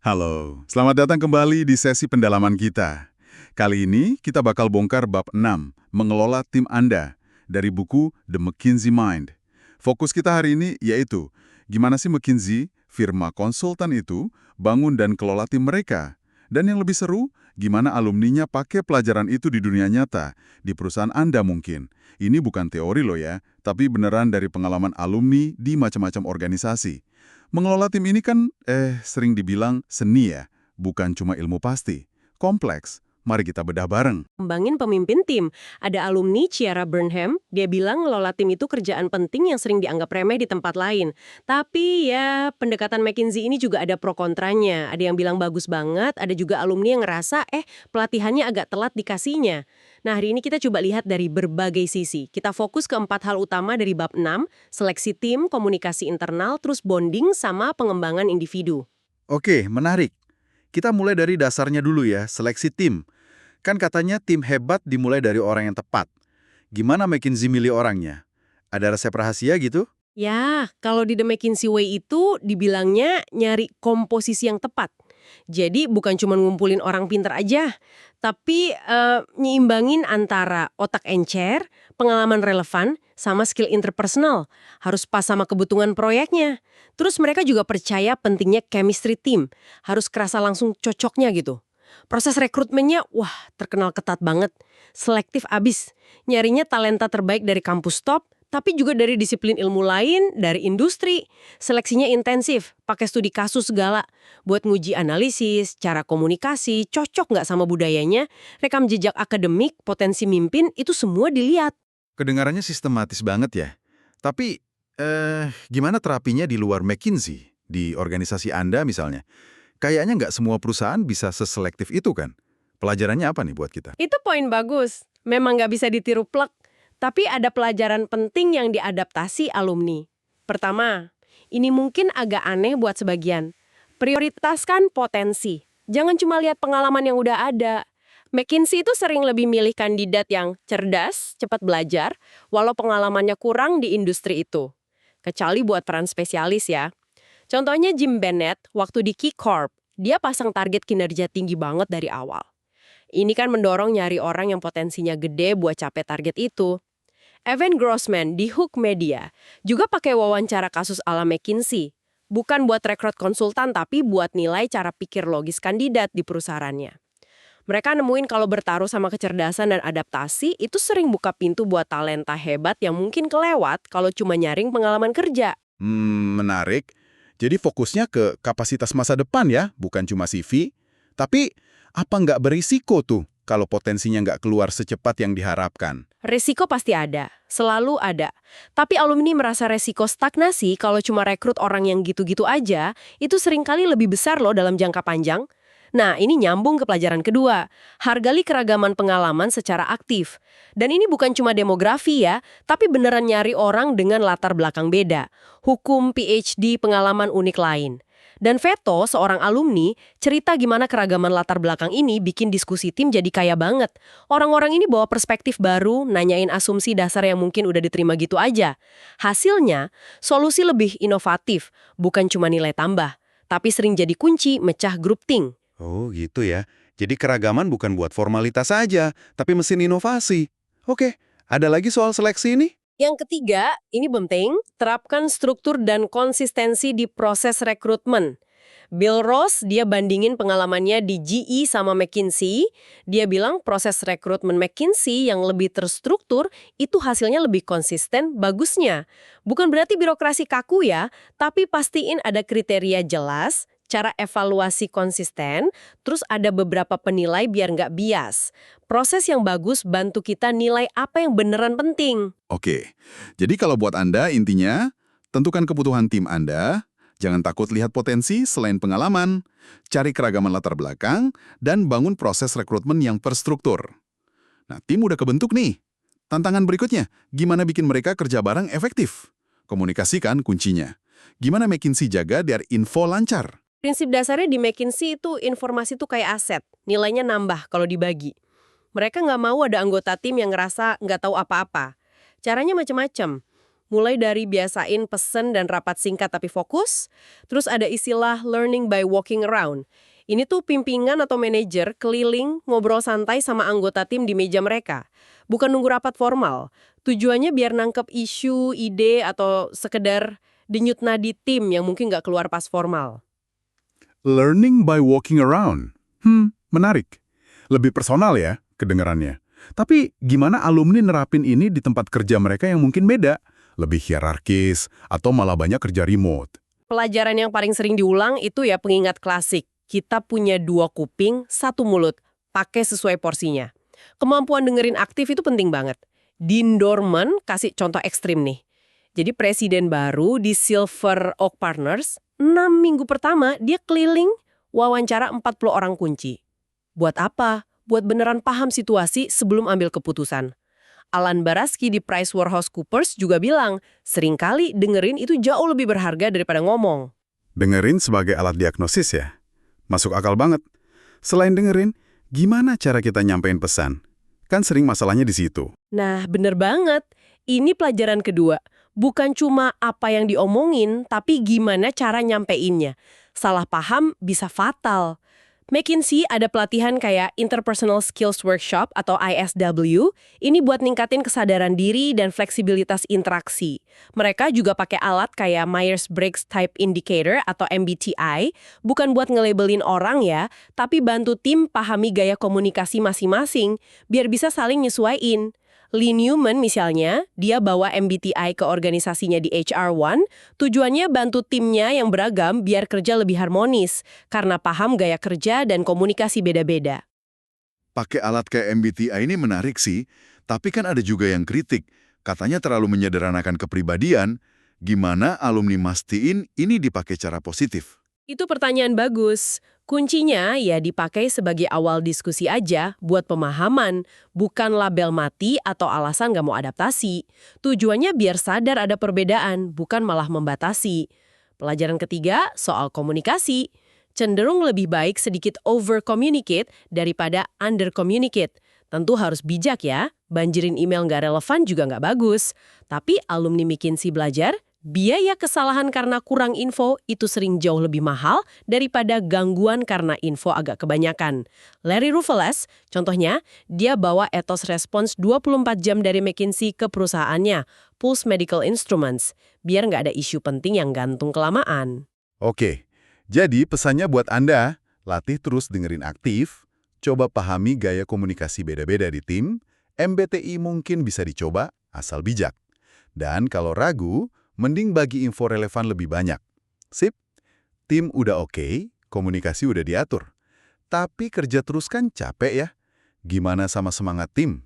Halo, selamat datang kembali di sesi pendalaman kita. Kali ini kita bakal bongkar bab 6, mengelola tim Anda, dari buku The McKinsey Mind. Fokus kita hari ini yaitu, gimana sih McKinsey, firma konsultan itu, bangun dan kelola tim mereka. Dan yang lebih seru, gimana alumninya pakai pelajaran itu di dunia nyata, di perusahaan Anda mungkin. Ini bukan teori loh ya, tapi beneran dari pengalaman alumni di macam-macam organisasi. Mengelola tim ini kan, sering dibilang seni ya, bukan cuma ilmu pasti. Kompleks, mari kita bedah bareng. Kembangin pemimpin tim. Ada alumni Ciara Burnham, dia bilang ngelola tim itu kerjaan penting yang sering dianggap remeh di tempat lain. Tapi ya, pendekatan McKinsey ini juga ada pro kontranya. Ada yang bilang bagus banget, ada juga alumni yang ngerasa, pelatihannya agak telat dikasihnya. Nah, hari ini kita coba lihat dari berbagai sisi. Kita fokus ke 4 hal utama dari bab 6, seleksi tim, komunikasi internal, terus bonding sama pengembangan individu. Oke, menarik. Kita mulai dari dasarnya dulu ya, seleksi tim. Kan katanya tim hebat dimulai dari orang yang tepat. Gimana McKinsey milih orangnya? Ada resep rahasia gitu? Ya, kalau di The McKinsey Way itu dibilangnya nyari komposisi yang tepat. Jadi bukan cuma ngumpulin orang pinter aja, tapi nyiimbangin antara otak encer, pengalaman relevan, sama skill interpersonal. Harus pas sama kebutuhan proyeknya. Terus mereka juga percaya pentingnya chemistry team. Harus kerasa langsung cocoknya gitu. Proses rekrutmennya, wah terkenal ketat banget. Selektif abis. Nyarinya talenta terbaik dari kampus top, tapi juga dari disiplin ilmu lain, dari industri. Seleksinya intensif, pakai studi kasus segala. Buat nguji analisis, cara komunikasi, cocok nggak sama budayanya, rekam jejak akademik, potensi mimpin, itu semua dilihat. Kedengarannya sistematis banget ya. Tapi, gimana terapinya di luar McKinsey? Di organisasi Anda misalnya? Kayaknya nggak semua perusahaan bisa seselektif itu kan? Pelajarannya apa nih buat kita? Itu poin bagus. Memang nggak bisa ditiru plek. Tapi ada pelajaran penting yang diadaptasi alumni. Pertama, ini mungkin agak aneh buat sebagian. Prioritaskan potensi. Jangan cuma lihat pengalaman yang udah ada. McKinsey itu sering lebih milih kandidat yang cerdas, cepat belajar, walau pengalamannya kurang di industri itu. Kecuali buat peran spesialis ya. Contohnya Jim Bennett, waktu di Key Corp, dia pasang target kinerja tinggi banget dari awal. Ini kan mendorong nyari orang yang potensinya gede buat capai target itu. Evan Grossman di Hook Media juga pakai wawancara kasus ala McKinsey. Bukan buat rekrut konsultan, tapi buat nilai cara pikir logis kandidat di perusahaannya. Mereka nemuin kalau bertaruh sama kecerdasan dan adaptasi, itu sering buka pintu buat talenta hebat yang mungkin kelewat kalau cuma nyaring pengalaman kerja. Menarik. Jadi fokusnya ke kapasitas masa depan ya, bukan cuma CV. Tapi, apa nggak berisiko tuh kalau potensinya nggak keluar secepat yang diharapkan? Resiko pasti ada, selalu ada. Tapi alumni merasa resiko stagnasi kalau cuma rekrut orang yang gitu-gitu aja, itu seringkali lebih besar loh dalam jangka panjang. Nah, ini nyambung ke pelajaran kedua. Hargai keragaman pengalaman secara aktif. Dan ini bukan cuma demografi ya, tapi beneran nyari orang dengan latar belakang beda. Hukum, PhD, pengalaman unik lain. Dan Veto, seorang alumni, cerita gimana keragaman latar belakang ini bikin diskusi tim jadi kaya banget. Orang-orang ini bawa perspektif baru, nanyain asumsi dasar yang mungkin udah diterima gitu aja. Hasilnya, solusi lebih inovatif, bukan cuma nilai tambah, tapi sering jadi kunci mecah grup think. Oh gitu ya. Jadi keragaman bukan buat formalitas saja, tapi mesin inovasi. Oke, ada lagi soal seleksi ini? Yang ketiga, ini penting, terapkan struktur dan konsistensi di proses rekrutmen. Bill Ross, dia bandingin pengalamannya di GE sama McKinsey. Dia bilang proses rekrutmen McKinsey yang lebih terstruktur, itu hasilnya lebih konsisten, bagusnya. Bukan berarti birokrasi kaku ya, tapi pastiin ada kriteria jelas, cara evaluasi konsisten, terus ada beberapa penilai biar nggak bias. Proses yang bagus bantu kita nilai apa yang beneran penting. Oke, jadi kalau buat Anda intinya, tentukan kebutuhan tim Anda, jangan takut lihat potensi selain pengalaman, cari keragaman latar belakang, dan bangun proses rekrutmen yang terstruktur. Nah, tim udah kebentuk nih. Tantangan berikutnya, gimana bikin mereka kerja bareng efektif? Komunikasikan kuncinya. Gimana McKinsey jaga biar info lancar? Prinsip dasarnya di McKinsey itu informasi itu kayak aset, nilainya nambah kalau dibagi. Mereka nggak mau ada anggota tim yang ngerasa nggak tahu apa-apa. Caranya macam-macam. Mulai dari biasain pesen dan rapat singkat tapi fokus, terus ada istilah learning by walking around. Ini tuh pimpinan atau manajer keliling ngobrol santai sama anggota tim di meja mereka. Bukan nunggu rapat formal. Tujuannya biar nangkep isu, ide, atau sekedar denyut nadi tim yang mungkin nggak keluar pas formal. Learning by walking around. Menarik. Lebih personal ya kedengarannya. Tapi gimana alumni nerapin ini di tempat kerja mereka yang mungkin beda? Lebih hierarkis atau malah banyak kerja remote? Pelajaran yang paling sering diulang itu ya pengingat klasik. Kita punya 2 kuping, 1 mulut. Pakai sesuai porsinya. Kemampuan dengerin aktif itu penting banget. Dean Dorman kasih contoh ekstrim nih. Jadi presiden baru di Silver Oak Partners, 6 minggu pertama dia keliling wawancara 40 orang kunci. Buat apa? Buat beneran paham situasi sebelum ambil keputusan. Alan Baraski di PricewaterhouseCoopers juga bilang, seringkali dengerin itu jauh lebih berharga daripada ngomong. Dengerin sebagai alat diagnosis ya? Masuk akal banget. Selain dengerin, gimana cara kita nyampein pesan? Kan sering masalahnya di situ. Nah, bener banget. Ini pelajaran kedua. Bukan cuma apa yang diomongin, tapi gimana cara nyampeinnya. Salah paham bisa fatal. McKinsey ada pelatihan kayak Interpersonal Skills Workshop atau ISW, ini buat ningkatin kesadaran diri dan fleksibilitas interaksi. Mereka juga pakai alat kayak Myers-Briggs Type Indicator atau MBTI, bukan buat nge-labelin orang ya, tapi bantu tim pahami gaya komunikasi masing-masing, biar bisa saling nyesuaiin. Lee Newman misalnya, dia bawa MBTI ke organisasinya di HR1, tujuannya bantu timnya yang beragam biar kerja lebih harmonis, karena paham gaya kerja dan komunikasi beda-beda. Pakai alat kayak MBTI ini menarik sih, tapi kan ada juga yang kritik. Katanya terlalu menyederhanakan kepribadian. Gimana alumni mastiin ini dipakai cara positif? Itu pertanyaan bagus. Kuncinya ya dipakai sebagai awal diskusi aja buat pemahaman, bukan label mati atau alasan nggak mau adaptasi. Tujuannya biar sadar ada perbedaan, bukan malah membatasi. Pelajaran ketiga soal komunikasi. Cenderung lebih baik sedikit over-communicate daripada under-communicate. Tentu harus bijak ya, banjirin email nggak relevan juga nggak bagus. Tapi alumni McKinsey belajar, biaya kesalahan karena kurang info itu sering jauh lebih mahal daripada gangguan karena info agak kebanyakan. Larry Ruffles, contohnya, dia bawa etos respons 24 jam dari McKinsey ke perusahaannya, Pulse Medical Instruments, biar nggak ada isu penting yang gantung kelamaan. Oke, jadi pesannya buat Anda, latih terus dengerin aktif, coba pahami gaya komunikasi beda-beda di tim, MBTI mungkin bisa dicoba, asal bijak. Dan kalau ragu, mending bagi info relevan lebih banyak. Sip, tim udah oke, komunikasi udah diatur. Tapi kerja terus kan capek ya. Gimana sama semangat tim?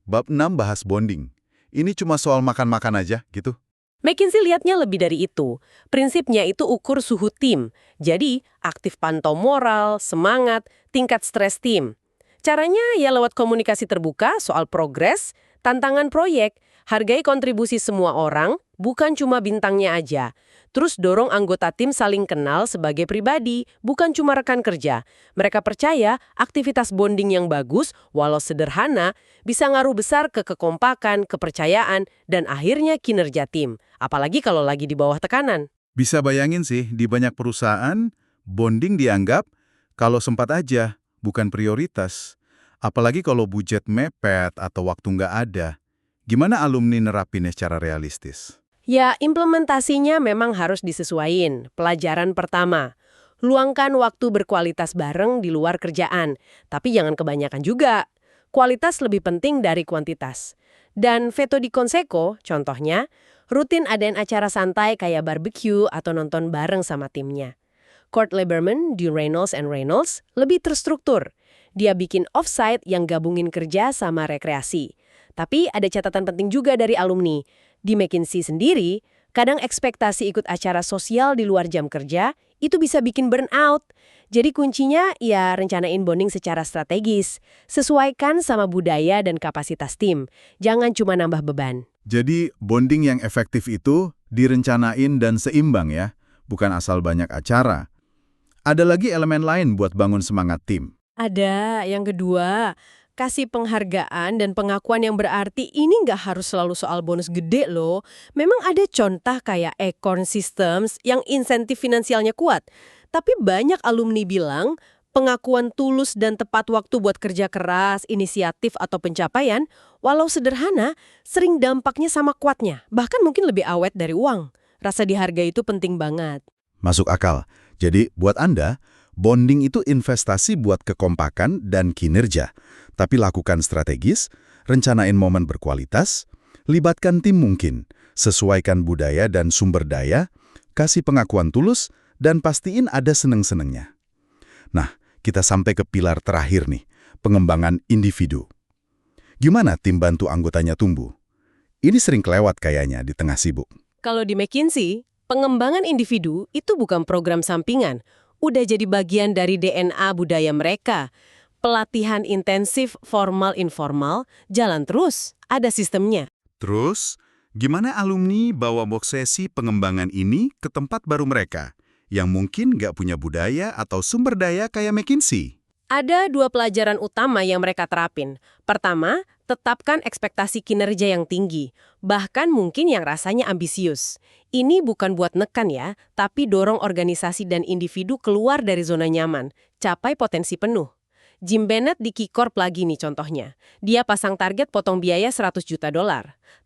Bab 6 bahas bonding. Ini cuma soal makan-makan aja gitu. McKinsey lihatnya lebih dari itu. Prinsipnya itu ukur suhu tim. Jadi, aktif pantau moral, semangat, tingkat stres tim. Caranya ya lewat komunikasi terbuka soal progres, tantangan proyek, hargai kontribusi semua orang, bukan cuma bintangnya aja. Terus dorong anggota tim saling kenal sebagai pribadi, bukan cuma rekan kerja. Mereka percaya aktivitas bonding yang bagus, walau sederhana, bisa ngaruh besar ke kekompakan, kepercayaan, dan akhirnya kinerja tim. Apalagi kalau lagi di bawah tekanan. Bisa bayangin sih, di banyak perusahaan, bonding dianggap kalau sempat aja, bukan prioritas. Apalagi kalau budget mepet atau waktu nggak ada. Gimana alumni nerapinnya secara realistis? Ya, implementasinya memang harus disesuaiin. Pelajaran pertama, luangkan waktu berkualitas bareng di luar kerjaan. Tapi jangan kebanyakan juga. Kualitas lebih penting dari kuantitas. Dan veto di Conseco, contohnya, rutin adain acara santai kayak barbecue atau nonton bareng sama timnya. Kurt Lieberman di Reynolds & Reynolds lebih terstruktur. Dia bikin offsite yang gabungin kerja sama rekreasi. Tapi ada catatan penting juga dari alumni. Di McKinsey sendiri, kadang ekspektasi ikut acara sosial di luar jam kerja itu bisa bikin burnout. Jadi kuncinya ya rencanain bonding secara strategis. Sesuaikan sama budaya dan kapasitas tim. Jangan cuma nambah beban. Jadi bonding yang efektif itu direncanain dan seimbang ya, bukan asal banyak acara. Ada lagi elemen lain buat bangun semangat tim. Ada, yang kedua, Kasih penghargaan dan pengakuan yang berarti ini nggak harus selalu soal bonus gede loh. Memang ada contoh kayak Acorn Systems yang insentif finansialnya kuat. Tapi banyak alumni bilang pengakuan tulus dan tepat waktu buat kerja keras, inisiatif atau pencapaian, walau sederhana, sering dampaknya sama kuatnya. Bahkan mungkin lebih awet dari uang. Rasa dihargai itu penting banget. Masuk akal. Jadi, buat Anda, bonding itu investasi buat kekompakan dan kinerja. Tapi lakukan strategis, rencanain momen berkualitas, libatkan tim mungkin, sesuaikan budaya dan sumber daya, kasih pengakuan tulus, dan pastiin ada seneng-senengnya. Nah, kita sampai ke pilar terakhir nih, pengembangan individu. Gimana tim bantu anggotanya tumbuh? Ini sering kelewat kayaknya di tengah sibuk. Kalau di McKinsey, pengembangan individu itu bukan program sampingan, udah jadi bagian dari DNA budaya mereka. Pelatihan intensif formal-informal jalan terus, ada sistemnya. Terus, gimana alumni bawa sesi pengembangan ini ke tempat baru mereka, yang mungkin nggak punya budaya atau sumber daya kayak McKinsey? Ada 2 pelajaran utama yang mereka terapin. Pertama, tetapkan ekspektasi kinerja yang tinggi, bahkan mungkin yang rasanya ambisius. Ini bukan buat nekan ya, tapi dorong organisasi dan individu keluar dari zona nyaman, capai potensi penuh. Jim Bennett di KeyCorp lagi nih contohnya. Dia pasang target potong biaya $100 juta.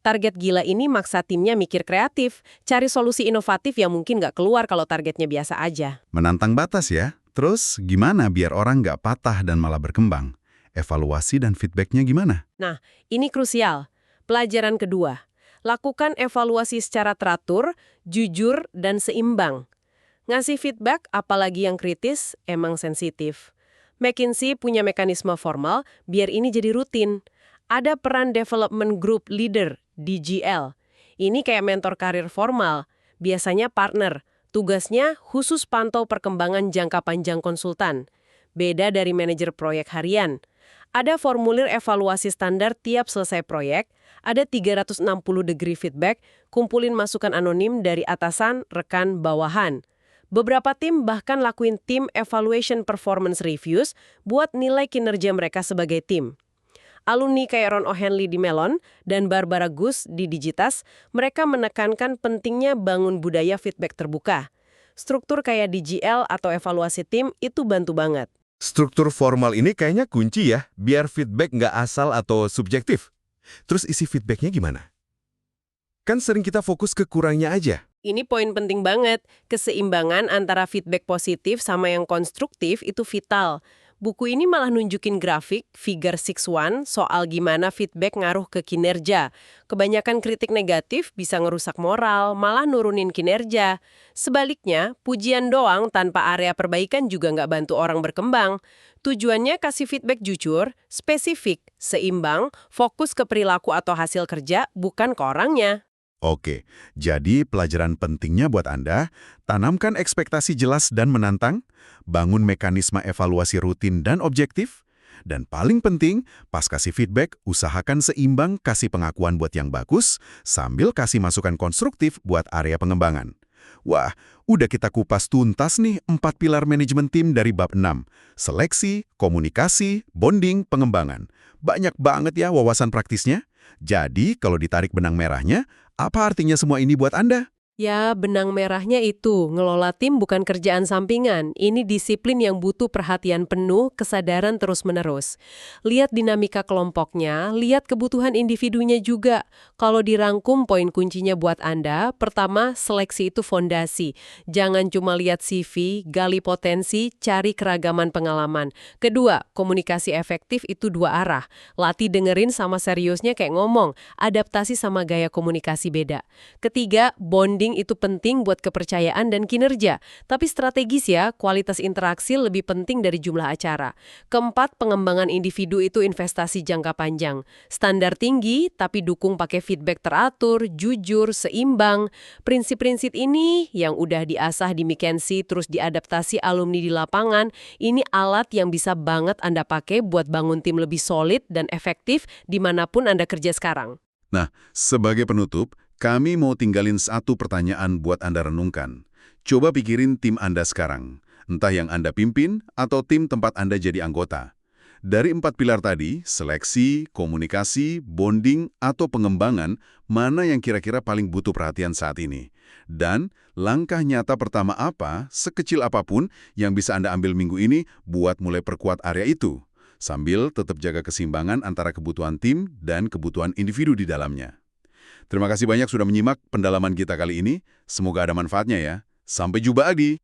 Target gila ini maksa timnya mikir kreatif, cari solusi inovatif yang mungkin nggak keluar kalau targetnya biasa aja. Menantang batas ya. Terus, gimana biar orang nggak patah dan malah berkembang? Evaluasi dan feedbacknya gimana? Nah, ini krusial. Pelajaran kedua, lakukan evaluasi secara teratur, jujur, dan seimbang. Ngasih feedback, apalagi yang kritis, emang sensitif. McKinsey punya mekanisme formal biar ini jadi rutin. Ada peran Development Group Leader, DGL. Ini kayak mentor karir formal, biasanya partner. Tugasnya khusus pantau perkembangan jangka panjang konsultan. Beda dari manajer proyek harian. Ada formulir evaluasi standar tiap selesai proyek, ada 360-degree feedback, kumpulin masukan anonim dari atasan, rekan, bawahan. Beberapa tim bahkan lakuin tim evaluation performance reviews buat nilai kinerja mereka sebagai tim. Alumni kayak Ron O'Henley di Mellon dan Barbara Gus di Digitas, mereka menekankan pentingnya bangun budaya feedback terbuka. Struktur kayak DGL atau evaluasi tim itu bantu banget. Struktur formal ini kayaknya kunci ya, biar feedback nggak asal atau subjektif. Terus isi feedbacknya gimana? Kan sering kita fokus ke kurangnya aja. Ini poin penting banget. Keseimbangan antara feedback positif sama yang konstruktif itu vital. Buku ini malah nunjukin grafik, figure 6-1, soal gimana feedback ngaruh ke kinerja. Kebanyakan kritik negatif bisa ngerusak moral, malah nurunin kinerja. Sebaliknya, pujian doang tanpa area perbaikan juga nggak bantu orang berkembang. Tujuannya kasih feedback jujur, spesifik, seimbang, fokus ke perilaku atau hasil kerja, bukan ke orangnya. Oke, jadi pelajaran pentingnya buat Anda, tanamkan ekspektasi jelas dan menantang, bangun mekanisme evaluasi rutin dan objektif, dan paling penting, pas kasih feedback, usahakan seimbang kasih pengakuan buat yang bagus, sambil kasih masukan konstruktif buat area pengembangan. Wah, udah kita kupas tuntas nih 4 pilar manajemen tim dari bab 6. Seleksi, komunikasi, bonding, pengembangan. Banyak banget ya wawasan praktisnya. Jadi, kalau ditarik benang merahnya, apa artinya semua ini buat Anda? Ya, benang merahnya itu, ngelola tim bukan kerjaan sampingan. Ini disiplin yang butuh perhatian penuh, kesadaran terus-menerus. Lihat dinamika kelompoknya, lihat kebutuhan individunya juga. Kalau dirangkum poin kuncinya buat Anda, pertama, seleksi itu fondasi. Jangan cuma lihat CV, gali potensi, cari keragaman pengalaman. Kedua, komunikasi efektif itu 2 arah. Latih dengerin sama seriusnya kayak ngomong, adaptasi sama gaya komunikasi beda. Ketiga, bonding itu penting buat kepercayaan dan kinerja. Tapi strategis ya, kualitas interaksi lebih penting dari jumlah acara. Keempat, pengembangan individu itu investasi jangka panjang. Standar tinggi, tapi dukung pakai feedback teratur, jujur, seimbang. Prinsip-prinsip ini yang udah diasah di McKinsey terus diadaptasi alumni di lapangan, ini alat yang bisa banget Anda pakai buat bangun tim lebih solid dan efektif dimanapun Anda kerja sekarang. Nah, sebagai penutup, kami mau tinggalin satu pertanyaan buat Anda renungkan. Coba pikirin tim Anda sekarang, entah yang Anda pimpin atau tim tempat Anda jadi anggota. Dari 4 pilar tadi, seleksi, komunikasi, bonding, atau pengembangan, mana yang kira-kira paling butuh perhatian saat ini? Dan langkah nyata pertama apa, sekecil apapun, yang bisa Anda ambil minggu ini buat mulai perkuat area itu, sambil tetap jaga keseimbangan antara kebutuhan tim dan kebutuhan individu di dalamnya. Terima kasih banyak sudah menyimak pendalaman kita kali ini. Semoga ada manfaatnya ya. Sampai jumpa lagi.